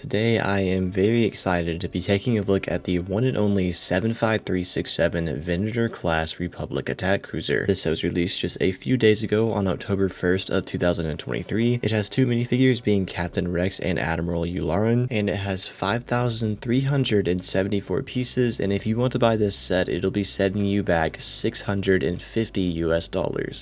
Today I am very excited to be taking a look at the one and only 75367 Venator-Class Republic attack cruiser. This was released just a few days ago on October 1st of 2023. It has two minifigures being Captain Rex and Admiral Yularen, and it has 5,374 pieces, and if you want to buy this set, it'll be setting you back $650 US.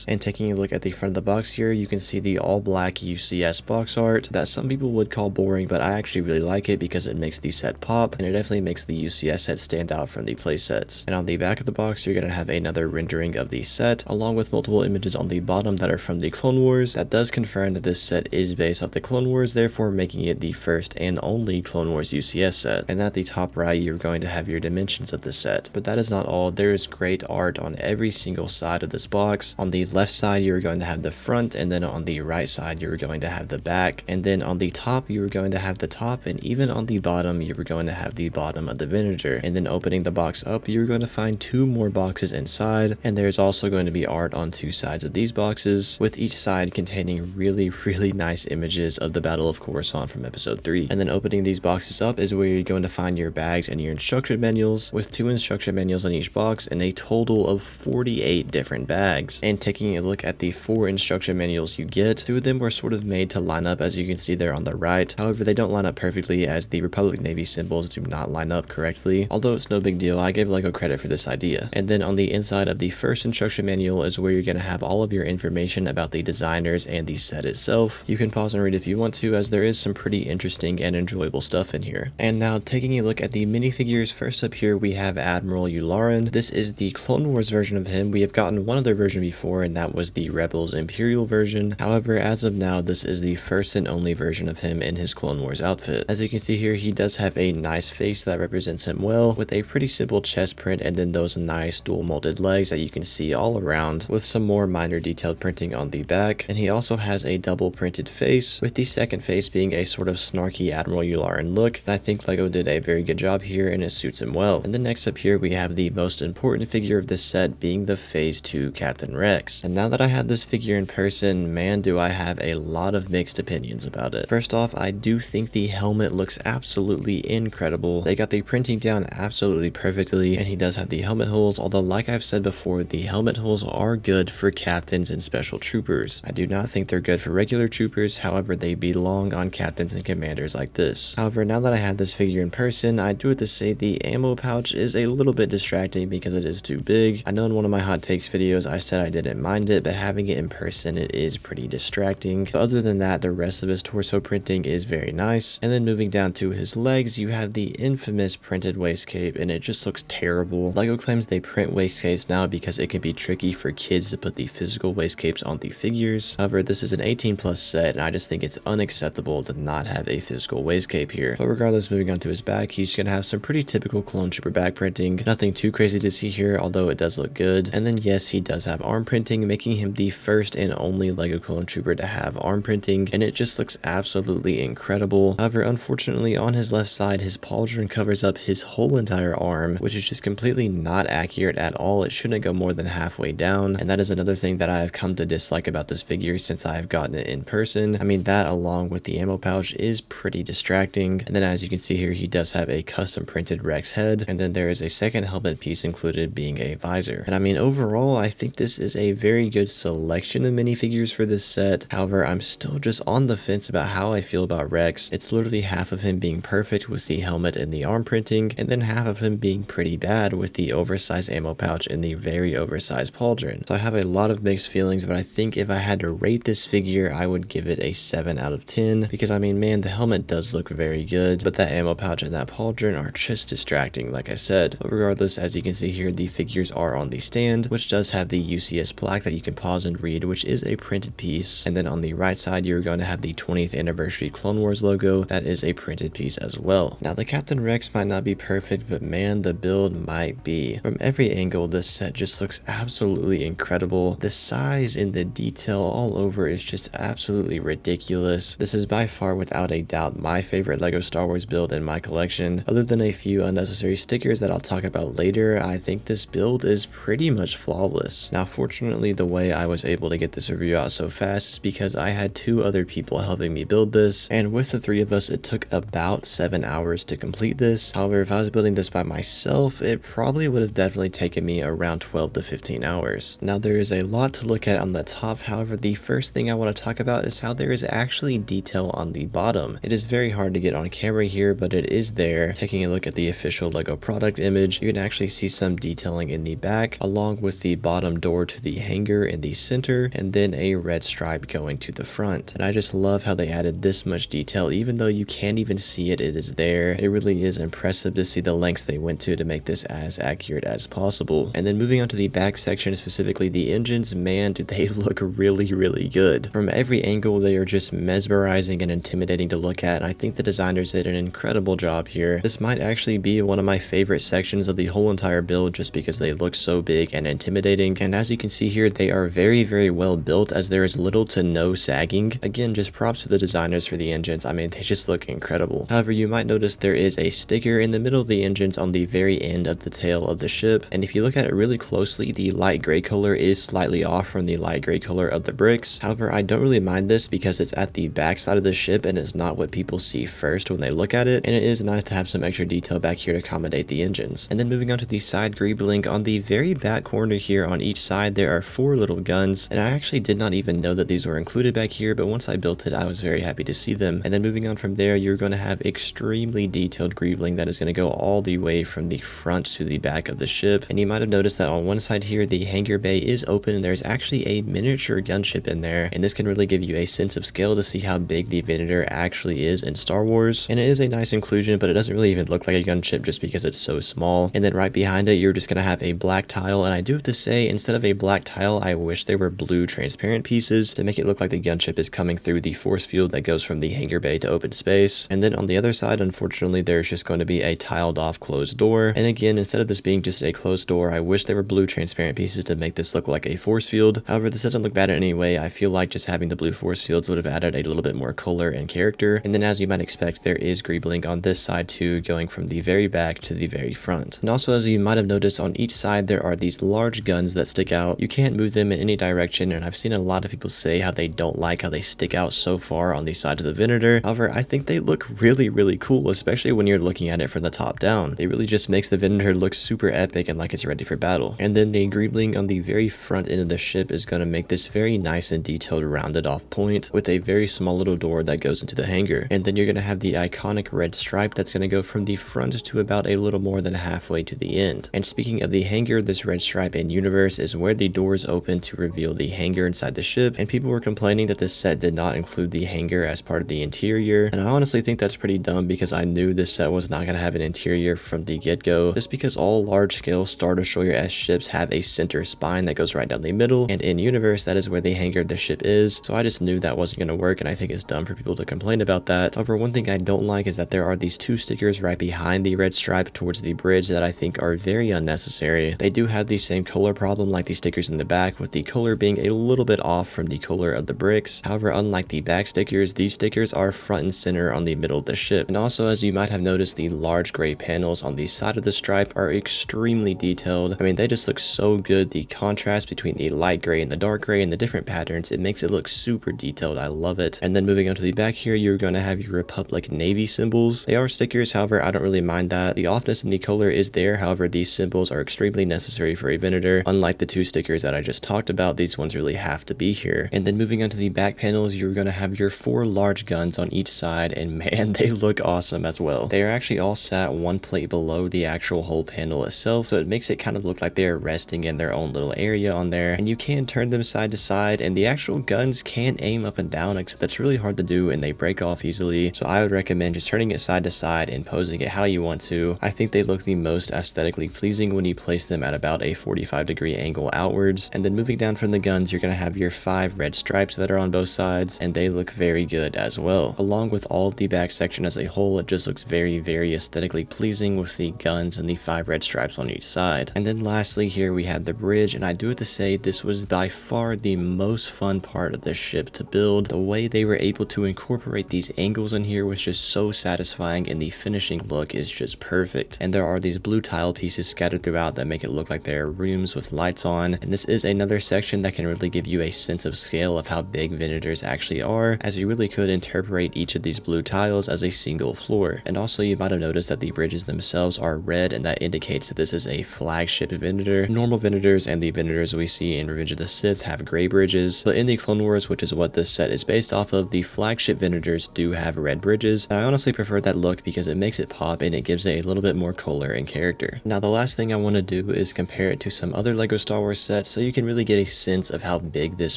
And taking a look at the front of the box here, you can see the all-black UCS box art that some people would call boring, but I actually really like it because it makes the set pop, and it definitely makes the UCS set stand out from the playsets. And on the back of the box, you're going to have another rendering of the set, along with multiple images on the bottom that are from the Clone Wars. That does confirm that this set is based off the Clone Wars, therefore making it the first and only Clone Wars UCS set. And at the top right, you're going to have your dimensions of the set. But that is not all. There is great art on every single side of this box. On the left side, you're going to have the front, and then on the right side, you're going to have the back. And then on the top, you're going to have the top, and even on the bottom, you're going to have the bottom of the Venator. And then opening the box up, you're going to find two more boxes inside, and there's also going to be art on two sides of these boxes, with each side containing really nice images of the Battle of Coruscant from episode 3. And then opening these boxes up is where you're going to find your bags and your instruction manuals, with two instruction manuals on each box and a total of 48 different bags. And taking a look at the 4 instruction manuals you get, 2 of them were sort of made to line up, as you can see there on the right. However, they don't line up perfectly, as the Republic Navy symbols do not line up correctly, although it's no big deal. I give LEGO credit for this idea. And then on the inside of the first instruction manual is where you're going to have all of your information about the designers and the set itself. You can pause and read if you want to, as there is some pretty interesting and enjoyable stuff in here. And now taking a look at the minifigures, first up here we have Admiral Yularen. This is the Clone Wars version of him. We have gotten one other version before, and that was the Rebels Imperial version. However, as of now, this is the first and only version of him in his Clone Wars outfit. As you can see here, he does have a nice face that represents him well, with a pretty simple chest print and then those nice dual molded legs that you can see all around, with some more minor detailed printing on the back. And he also has a double printed face, with the second face being a sort of snarky Admiral Yularen look, and I think LEGO did a very good job here and it suits him well. And then next up here we have the most important figure of this set, being the Phase 2 Captain Rex. And now that I have this figure in person, man, do I have a lot of mixed opinions about it. First off, I do think the helmet looks absolutely incredible. They got the printing down absolutely perfectly, and he does have the helmet holes, although like I've said before, the helmet holes are good for captains and special troopers. I do not think they're good for regular troopers, however they belong on captains and commanders like this. However, now that I have this figure in person, I do have to say the ammo pouch is a little bit distracting because it is too big. I know in one of my hot takes videos I said I didn't mind it, but having it in person, it is pretty distracting. But other than that, the rest of his torso printing is very nice. And then moving down to his legs, you have the infamous printed waist cape, and it just looks terrible. LEGO claims they print waist capes now because it can be tricky for kids to put the physical waist capes on the figures. However, this is an 18+ set, and I just think it's unacceptable to not have a physical waist cape here. But regardless, moving on to his back, he's gonna have some pretty typical clone trooper back printing. Nothing too crazy to see here, although it does look good. And then yes, he does have arm printing, making him the first and only LEGO clone trooper to have arm printing, and it just looks absolutely incredible. However, unfortunately, on his left side, his pauldron covers up his whole entire arm, which is just completely not accurate at all. It shouldn't go more than halfway down, and that is another thing that I have come to dislike about this figure since I have gotten it in person. I mean, that along with the ammo pouch is pretty distracting. And then as you can see here, he does have a custom printed Rex head, and then there is a second helmet piece included, being a visor. And I mean, overall, I think this is a very good selection of minifigures for this set. However, I'm still just on the fence about how I feel about Rex. It's literally half of him being perfect with the helmet and the arm printing, and then half of him being pretty bad with the oversized ammo pouch and the very oversized pauldron. So I have a lot of mixed feelings, but I think if I had to rate this figure, I would give it a 7 out of 10, because I mean, man, the helmet does look very good, but that ammo pouch and that pauldron are just distracting, like I said. But regardless, as you can see here, the figures are on the stand, which does have the UCS plaque that you can pause and read, which is a printed piece. And then on the right side, you're going to have the 20th anniversary Clone Wars logo. That is a printed piece as well. Now, the Captain Rex might not be perfect, but man, the build might be. From every angle, this set just looks absolutely incredible. The size and the detail all over is just absolutely ridiculous. This is by far, without a doubt, my favorite LEGO Star Wars build in my collection. Other than a few unnecessary stickers that I'll talk about later, I think this build is pretty much flawless. Now, fortunately, the way I was able to get this review out so fast is because I had 2 other people helping me build this, and with the 3 of us notice it took about 7 hours to complete this. However, if I was building this by myself, it probably would have definitely taken me around 12 to 15 hours. Now there is a lot to look at on the top, however the first thing I want to talk about is how there is actually detail on the bottom. It is very hard to get on camera here, but it is there. Taking a look at the official LEGO product image, you can actually see some detailing in the back, along with the bottom door to the hanger in the center, and then a red stripe going to the front. And I just love how they added this much detail. Even though you can't even see it, it is there. It really is impressive to see the lengths they went to make this as accurate as possible. And then moving on to the back section, specifically the engines, man, do they look really good. From every angle, they are just mesmerizing and intimidating to look at, and I think the designers did an incredible job here. This might actually be one of my favorite sections of the whole entire build, just because they look so big and intimidating. And as you can see here, they are very well built, as there is little to no sagging. Again, just props to the designers for the engines. I mean, they just look incredible. However, you might notice there is a sticker in the middle of the engines on the very end of the tail of the ship, and if you look at it really closely, the light gray color is slightly off from the light gray color of the bricks. However, I don't really mind this because it's at the back side of the ship and it's not what people see first when they look at it, and it is nice to have some extra detail back here to accommodate the engines. And then moving on to the side greebling, on the very back corner here on each side there are 4 little guns, and I actually did not even know that these were included back here, but once I built it I was very happy to see them. And then moving on from there, you're going to have extremely detailed greebling that is going to go all the way from the front to the back of the ship. And you might have noticed that on one side here the hangar bay is open and there's actually a miniature gunship in there, and this can really give you a sense of scale to see how big the Venator actually is in Star Wars. And it is a nice inclusion, but it doesn't really even look like a gunship just because it's so small. And then right behind it you're just going to have a black tile, and I do have to say, instead of a black tile, I wish they were blue transparent pieces to make it look like the gunship is coming through the force field that goes from the hangar bay to open space. And then on the other side, unfortunately, there's just going to be a tiled off closed door. And again, instead of this being just a closed door, I wish they were blue transparent pieces to make this look like a force field. However, this doesn't look bad in any way. I feel like just having the blue force fields would have added a little bit more color and character. And then as you might expect, there is greebling on this side too, going from the very back to the very front. And also, as you might have noticed, on each side there are these large guns that stick out. You can't move them in any direction, and I've seen a lot of people say how they don't like how they stick out so far on the side of the Venator. However, I think they look really cool, especially when you're looking at it from the top down. It really just makes the Venator look super epic and like it's ready for battle. And then the greebling on the very front end of the ship is going to make this very nice and detailed rounded off point with a very small little door that goes into the hangar. And then you're going to have the iconic red stripe that's going to go from the front to about a little more than halfway to the end. And speaking of the hangar, this red stripe in universe is where the doors open to reveal the hangar inside the ship, and people were complaining that this set did not include the hangar as part of the interior, and I honestly think that's pretty dumb because I knew this set was not going to have an interior from the get-go, just because all large-scale Star Destroyer-esque ships have a center spine that goes right down the middle, and in universe that is where the hangar of the ship is, so I just knew that wasn't going to work, and I think it's dumb for people to complain about that. However, one thing I don't like is that there are these 2 stickers right behind the red stripe towards the bridge that I think are very unnecessary. They do have the same color problem like the stickers in the back, with the color being a little bit off from the color of the bricks. However, unlike the back stickers, these stickers are front and center on the middle of the ship. And also, as you might have noticed, the large gray panels on the side of the stripe are extremely detailed. I mean, they just look so good. The contrast between the light gray and the dark gray and the different patterns, it makes it look super detailed. I love it. And then moving on to the back here, you're going to have your Republic Navy symbols. They are stickers, however, I don't really mind that. The offness in the color is there, however, these symbols are extremely necessary for a Venator. Unlike the 2 stickers that I just talked about, these ones really have to be here. And then moving on to the back panels, you're going to have your 4 large guns on each side, and man, they look awesome as well. They are actually all sat one plate below the actual whole panel itself, so it makes it kind of look like they're resting in their own little area on there, and you can turn them side to side, and the actual guns can aim up and down, except that's really hard to do and they break off easily, so I would recommend just turning it side to side and posing it how you want to. I think they look the most aesthetically pleasing when you place them at about a 45-degree angle outwards. And then moving down from the guns, you're going to have your 5 red stripes that are on both sides, and they look very good as well. Along with all of the back section as a whole, it just looks very aesthetically pleasing with the guns and the 5 red stripes on each side. And then lastly here we have the bridge, and I do have to say this was by far the most fun part of this ship to build. The way they were able to incorporate these angles in here was just so satisfying, and the finishing look is just perfect. And there are these blue tile pieces scattered throughout that make it look like there are rooms with lights on, and this is another section that can really give you a sense of scale of how big Venators actually are, as you really could interpret each of these these blue tiles as a single floor. And also you might have noticed that the bridges themselves are red, and that indicates that this is a flagship Venator. Normal Venators and the Venators we see in Revenge of the Sith have gray bridges, but in the Clone Wars, which is what this set is based off of, the flagship Venators do have red bridges, and I honestly prefer that look because it makes it pop and it gives it a little bit more color and character. Now the last thing I want to do is compare it to some other LEGO Star Wars sets so you can really get a sense of how big this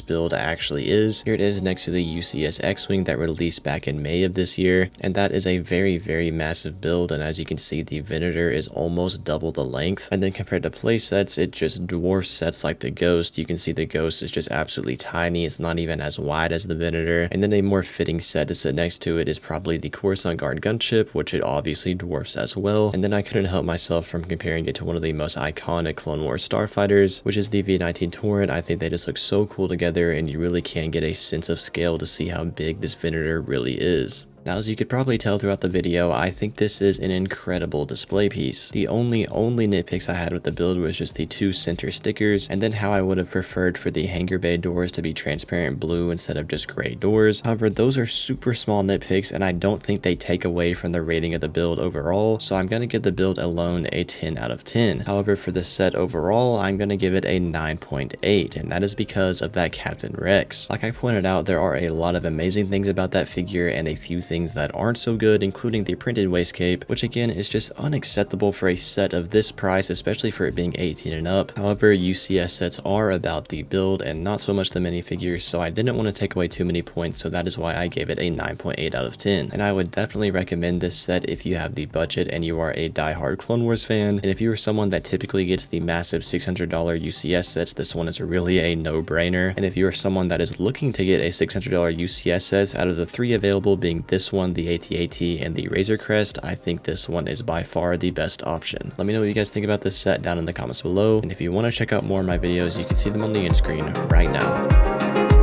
build actually is. Here it is next to the UCS X-Wing that released back in May of this year, and that is a very massive build, and as you can see the Venator is almost double the length, and then compared to play sets it just dwarfs sets like the Ghost. You can see the Ghost is just absolutely tiny, it's not even as wide as the Venator, and then a more fitting set to sit next to it is probably the Coruscant Guard gunship, which it obviously dwarfs as well, and then I couldn't help myself from comparing it to one of the most iconic Clone Wars starfighters, which is the V-19 Torrent. I think they just look so cool together, and you really can get a sense of scale to see how big this Venator really is. Now, as you could probably tell throughout the video, I think this is an incredible display piece. The only nitpicks I had with the build was just the two center stickers, and then how I would have preferred for the hangar bay doors to be transparent blue instead of just gray doors. However, those are super small nitpicks, and I don't think they take away from the rating of the build overall, so I'm going to give the build alone a 10 out of 10. However, for the set overall, I'm going to give it a 9.8, and that is because of that Captain Rex. Like I pointed out, there are a lot of amazing things about that figure and a few things that aren't so good, including the printed waist cape, which again is just unacceptable for a set of this price, especially for it being 18 and up. However, UCS sets are about the build and not so much the minifigures, so I didn't want to take away too many points, so that is why I gave it a 9.8 out of 10. And I would definitely recommend this set if you have the budget and you are a die-hard Clone Wars fan, and if you are someone that typically gets the massive $600 UCS sets, this one is really a no-brainer. And if you are someone that is looking to get a $600 UCS sets, out of the three available being this one, the AT-AT, and the Razor Crest, I think this one is by far the best option. Let me know what you guys think about this set down in the comments below, and if you want to check out more of my videos, you can see them on the end screen right now.